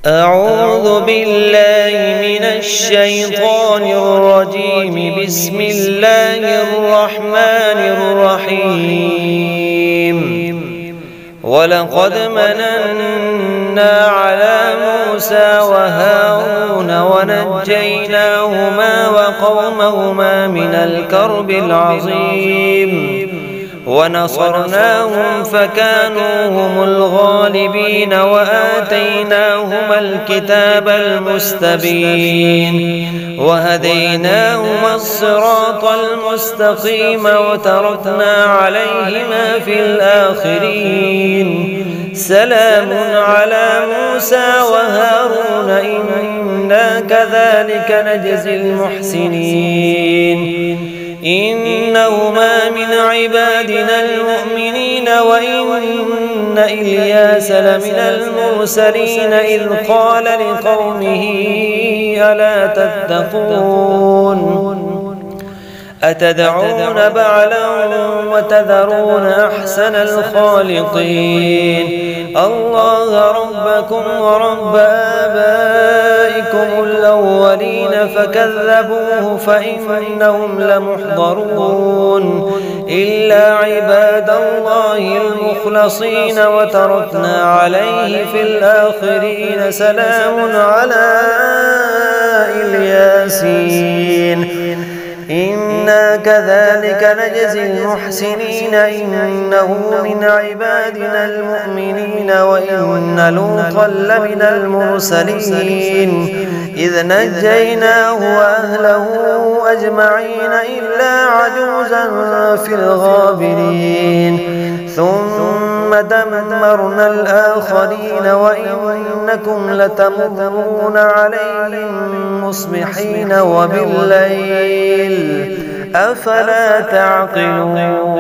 أعوذ بالله من الشيطان الرجيم. بسم الله الرحمن الرحيم. ولقد مننا على موسى وهارون ونجيناهما وقومهما من الكرب العظيم ونصرناهم فكانوا هم الغالبين وآتيناهما الكتاب المستبين وهديناهما الصراط المستقيم وتركنا عليهما في الآخرين. سلام على موسى وهارون إنا كذلك نجزي المحسنين. إنهما من عبادنا المؤمنين وإن إلياس لمن المرسلين إذ قال لقومه ألا تتقون أتدعون بعلا وتذرون أحسن الخالقين الله ربكم ورب آبائكم الأولين فكذبوه فإنهم لمحضرون إلا عباد الله المخلصين وتركنا عليه في الآخرين. سلام على الياسين إنا كذلك نجزي المحسنين. إنه من عبادنا المؤمنين وإن لوطا لمن المرسلين إذ نجيناه وأهله أجمعين إلا عجوزا في الغابرين ثم دمرنا الآخرين وإنكم لتمرون عليهم مصبحين وبالليل أفلا تعقلون.